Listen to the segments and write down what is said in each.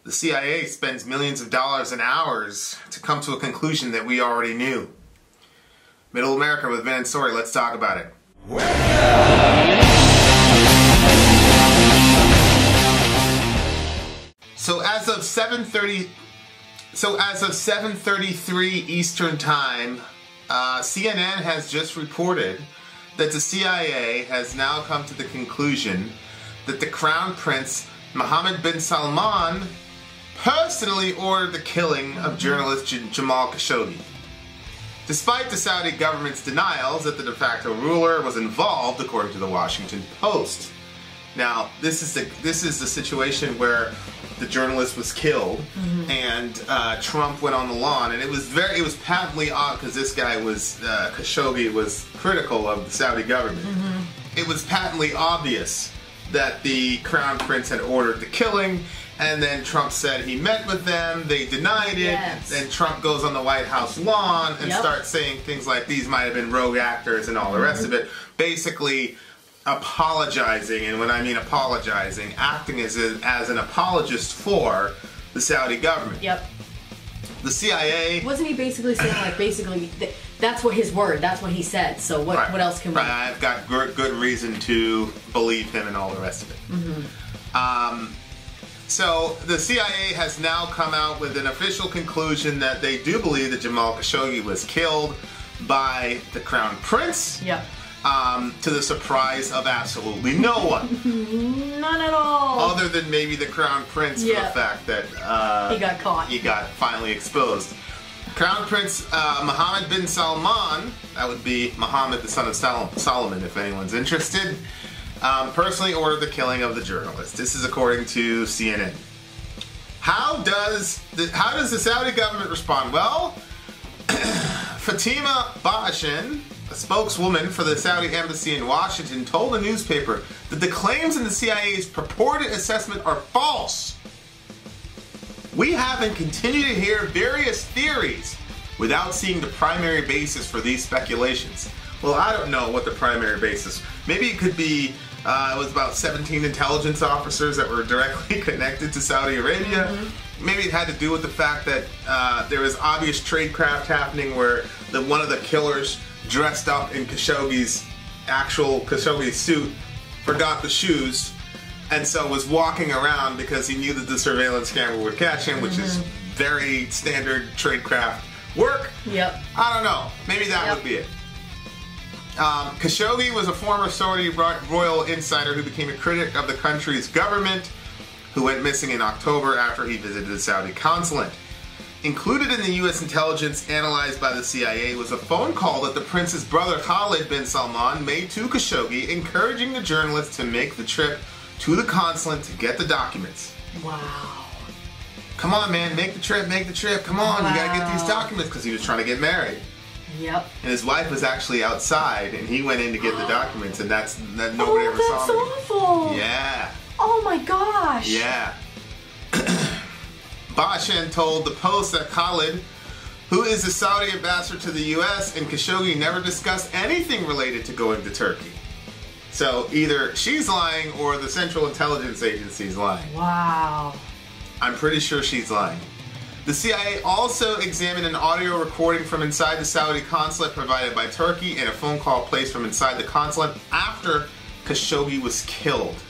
The CIA spends millions of dollars and hours to come to a conclusion that we already knew. Middle America with Vin and Sori, let's talk about it. So as of 7:33 Eastern Time, CNN has just reported that the CIA has now come to the conclusion that the Crown Prince Mohammed bin Salman personally ordered the killing of journalist Jamal Khashoggi. Despite the Saudi government's denials that the de facto ruler was involved, according to the Washington Post. Now, this is the situation where the journalist was killed, and Trump went on the lawn, and it was patently odd because this guy was Khashoggi was critical of the Saudi government. It was patently obvious that the Crown Prince had ordered the killing, and then Trump said he met with them, they denied it, and Trump goes on the White House lawn and starts saying things like these might have been rogue actors and all the rest of it, basically apologizing, and when I mean apologizing, acting as an apologist for the Saudi government. The CIA... Wasn't he basically saying, like, that's what his word, that's what he said, so what else can we... I've got good reason to believe him and all the rest of it. So the CIA has now come out with an official conclusion that they do believe that Jamal Khashoggi was killed by the Crown Prince. To the surprise of absolutely no one. None at all. Other than maybe the Crown Prince for the fact that he got caught. He got finally exposed. Crown Prince Mohammed bin Salman, that would be Mohammed the son of Solomon if anyone's interested, personally ordered the killing of the journalist. This is according to CNN. How does the Saudi government respond? Well, Fatima Bashin, a spokeswoman for the Saudi embassy in Washington, told the newspaper that the claims in the CIA's purported assessment are false. We have and continue to hear various theories without seeing the primary basis for these speculations. Well, I don't know what the primary basis. Maybe it could be it was about 17 intelligence officers that were directly connected to Saudi Arabia. Maybe it had to do with the fact that there was obvious tradecraft happening where one of the killers dressed up in Khashoggi's suit, forgot the shoes, and so was walking around because he knew that the surveillance camera would catch him, which is very standard tradecraft work. I don't know. Maybe that would be it. Khashoggi was a former Saudi royal insider who became a critic of the country's government, who went missing in October after he visited the Saudi consulate. Included in the U.S. intelligence analyzed by the CIA was a phone call that the prince's brother Khalid bin Salman made to Khashoggi, encouraging the journalist to make the trip to the consulate to get the documents. Wow. Come on, man, make the trip, come on, you gotta get these documents, because he was trying to get married. And his wife was actually outside, and he went in to get the documents, and nobody ever saw him. That's awful. Yeah. Oh my gosh. Yeah. Bashan told the Post that Khalid, who is the Saudi ambassador to the U.S., and Khashoggi never discussed anything related to going to Turkey. So either she's lying or the Central Intelligence Agency is lying. Wow. I'm pretty sure she's lying. The CIA also examined an audio recording from inside the Saudi consulate provided by Turkey and a phone call placed from inside the consulate after Khashoggi was killed.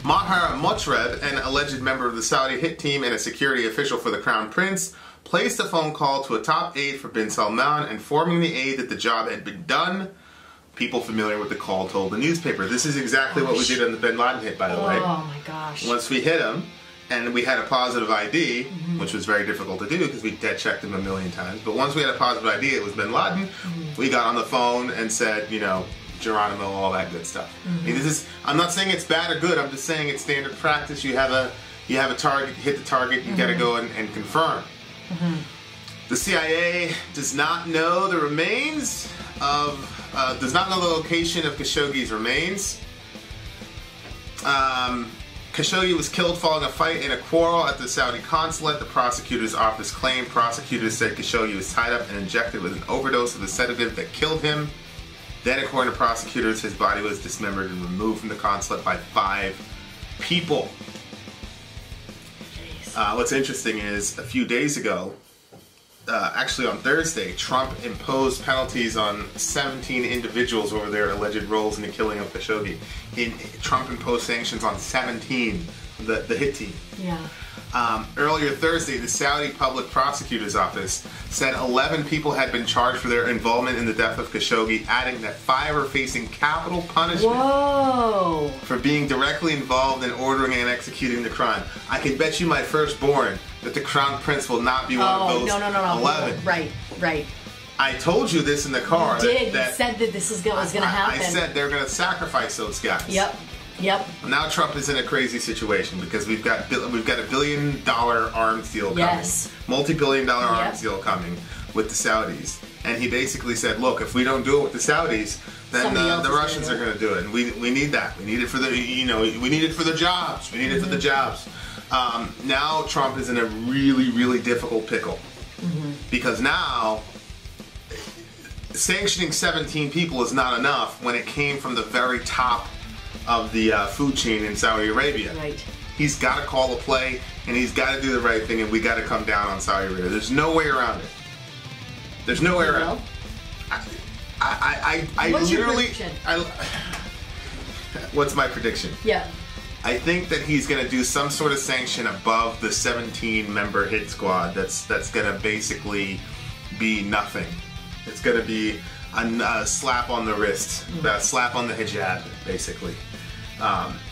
Maher Motreb, an alleged member of the Saudi hit team and a security official for the Crown Prince, placed a phone call to a top aide for bin Salman, informing the aide that the job had been done. People familiar with the call told the newspaper. This is exactly what we did on the bin Laden hit, by the way. Oh my gosh. Once we hit him, and we had a positive ID, which was very difficult to do because we dead checked him a million times, but once we had a positive ID, it was bin Laden, we got on the phone and said, you know, Geronimo, all that good stuff. I mean, I'm not saying it's bad or good, I'm just saying it's standard practice. You have a target, you hit the target, you gotta go and confirm. The CIA does not know the location of Khashoggi's remains. Khashoggi was killed following a fight in a quarrel at the Saudi consulate. The prosecutor's office claimed prosecutors said Khashoggi was tied up and injected with an overdose of a sedative that killed him. Then, according to prosecutors, his body was dismembered and removed from the consulate by 5 people. Yes. What's interesting is a few days ago, actually on Thursday, Trump imposed penalties on 17 individuals over their alleged roles in the killing of Khashoggi. Trump imposed sanctions on 17, the hit team. Yeah. Earlier Thursday, the Saudi Public Prosecutor's Office said 11 people had been charged for their involvement in the death of Khashoggi, adding that 5 are facing capital punishment Whoa. for being directly involved in ordering and executing the crime. I can bet you my firstborn that the Crown Prince will not be one of those no. 11. Right. I told you this in the car. You did. That You said that this was going to happen. I said they're going to sacrifice those guys. Yep. Now Trump is in a crazy situation because we've got $1 billion arms deal coming, Yes. multi-billion-dollar arms deal coming with the Saudis, and he basically said, "Look, if we don't do it with the Saudis, then the Russians are going to do it, and we need that. We need it for the we need it for the jobs. We need it for the jobs." Now Trump is in a really, really difficult pickle because now sanctioning 17 people is not enough when it came from the very top of the food chain in Saudi Arabia. Right. He's got to call a play, and he's got to do the right thing, and we got to come down on Saudi Arabia. There's no way around it. There's no way around it. I What's your literally. prediction? What's my prediction? Yeah. I think that he's going to do some sort of sanction above the 17-member hit squad. That's going to basically be nothing. It's going to be a slap on the wrist, a slap on the hijab, basically,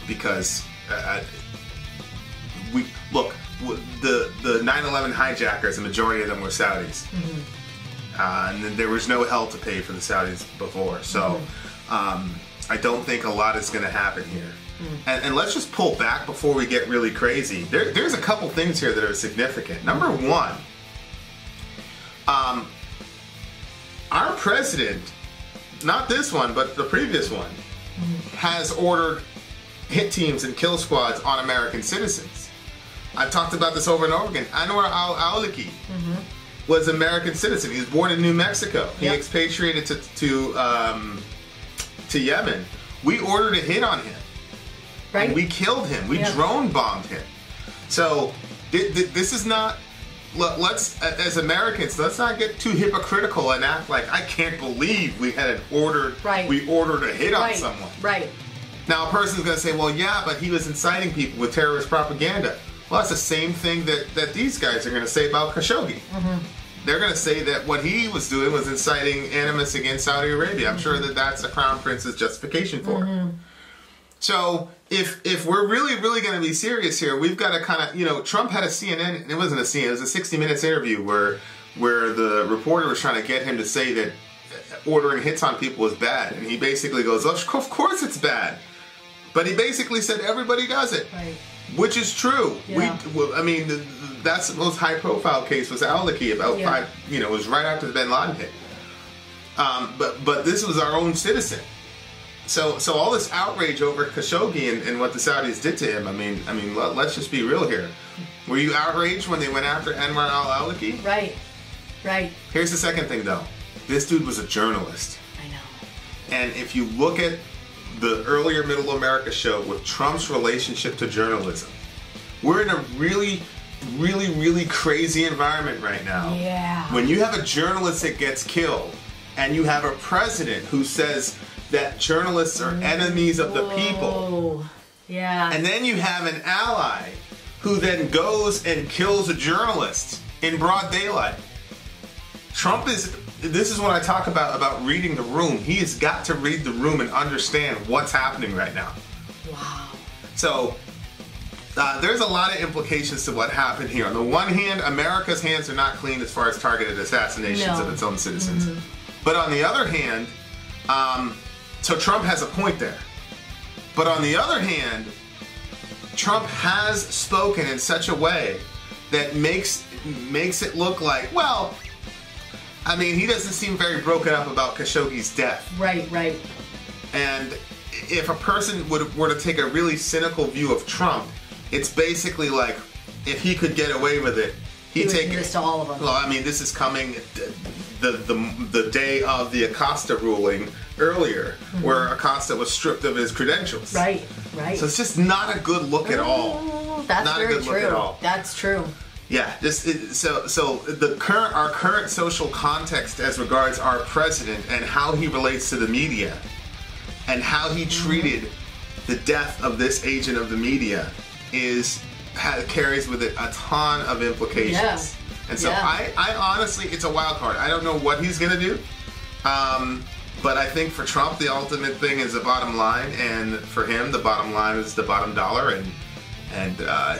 because we look the 9/11 hijackers. The majority of them were Saudis, and there was no hell to pay for the Saudis before. So I don't think a lot is going to happen here. And let's just pull back before we get really crazy. There's a couple things here that are significant. Number one. Our president, not this one, but the previous one, has ordered hit teams and kill squads on American citizens. I've talked about this over and over again. Anwar al-Awlaki was an American citizen. He was born in New Mexico. He expatriated to Yemen. We ordered a hit on him. Right. And we killed him. We drone bombed him. So this is not... Let's, as Americans, let's not get too hypocritical and act like I can't believe we had we ordered a hit on someone. Right. Now a person's going to say, well, yeah, but he was inciting people with terrorist propaganda. Well, that's the same thing that these guys are going to say about Khashoggi. They're going to say that what he was doing was inciting animus against Saudi Arabia. I'm sure that that's the Crown Prince's justification for it. So if we're really going to be serious here, we've got to kind of, Trump had a CNN, it wasn't a CNN, it was a 60 Minutes interview where the reporter was trying to get him to say that ordering hits on people was bad. And he basically goes, of course it's bad. But he basically said everybody does it. Right. Which is true. Yeah. That's the most high profile case was Al-Awlaki about it was right after the Bin Laden hit. But this was our own citizen. So all this outrage over Khashoggi and what the Saudis did to him, I mean, let's just be real here. Were you outraged when they went after Anwar al-Awlaki? Right. Here's the second thing, though. This dude was a journalist. I know. And if you look at the earlier Middle America show with Trump's relationship to journalism, we're in a really, really, really crazy environment right now. Yeah. When you have a journalist that gets killed, and you have a president who says that journalists are enemies of the people. Yeah. And then you have an ally who then goes and kills a journalist in broad daylight. This is what I talk about reading the room. He has got to read the room and understand what's happening right now. Wow. So there's a lot of implications to what happened here. On the one hand, America's hands are not clean as far as targeted assassinations of its own citizens. But on the other hand, so Trump has a point there. But on the other hand, Trump has spoken in such a way that makes it look like, well, I mean, he doesn't seem very broken up about Khashoggi's death. Right. And if a person were to take a really cynical view of Trump, it's basically like, if he could get away with it, he'd take this to all of them. Well, I mean, this is coming the day of the Acosta ruling earlier, where Acosta was stripped of his credentials. Right. So it's just not a good look at all. That's not very a good true. look at all. That's true. Yeah, so our current social context as regards our president and how he relates to the media and how he treated the death of this agent of the media carries with it a ton of implications. Yeah. And so I honestly, it's a wild card. I don't know what he's gonna do. But I think for Trump, the ultimate thing is the bottom line, and for him, the bottom line is the bottom dollar, and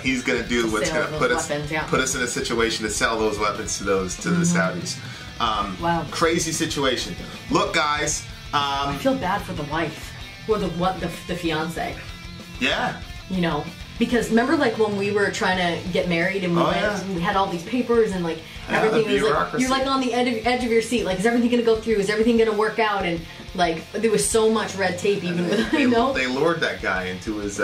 he's going to do what's going to put us in a situation to sell those weapons to the Saudis. Wow, crazy situation. Look, guys, I feel bad for the wife or the fiance. Yeah, you know, because remember, like when we were trying to get married and we had all these papers and like everything was like you're like on the edge of your seat. Like, is everything going to go through? Is everything going to work out? And like there was so much red tape, even with they lured that guy into his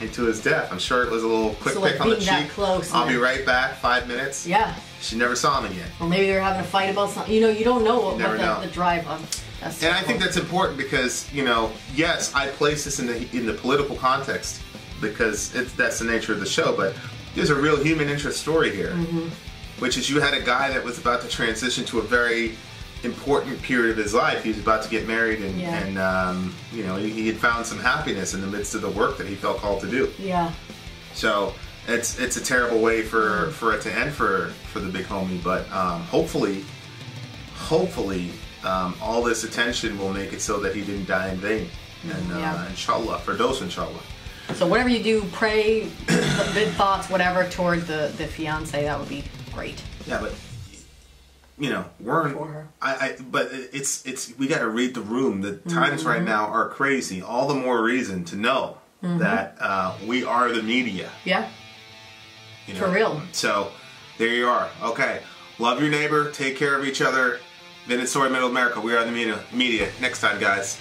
into his death. I'm sure it was a little quick pick on the cheek. I'll be right back. 5 minutes. Yeah. She never saw him again. Or maybe they were having a fight about something. You know, you don't know what the drive on. And I think that's important because, you know, yes, I place this in the political context because that's the nature of the show, but there's a real human interest story here, which is you had a guy that was about to transition to a very important period of his life. He was about to get married and you know, he had found some happiness in the midst of the work that he felt called to do. Yeah. So it's a terrible way for it to end for the big homie, but hopefully all this attention will make it so that he didn't die in vain. And inshallah, for those inshallah. So whatever you do, pray good thoughts, whatever, toward the fiance. That would be great. Yeah, but you know, but it's we got to read the room. The times right now are crazy. All the more reason to know that we are the media. Yeah. You know? For real. So there you are. Okay, love your neighbor. Take care of each other. Sori, Middle America. We are the media. Next time, guys.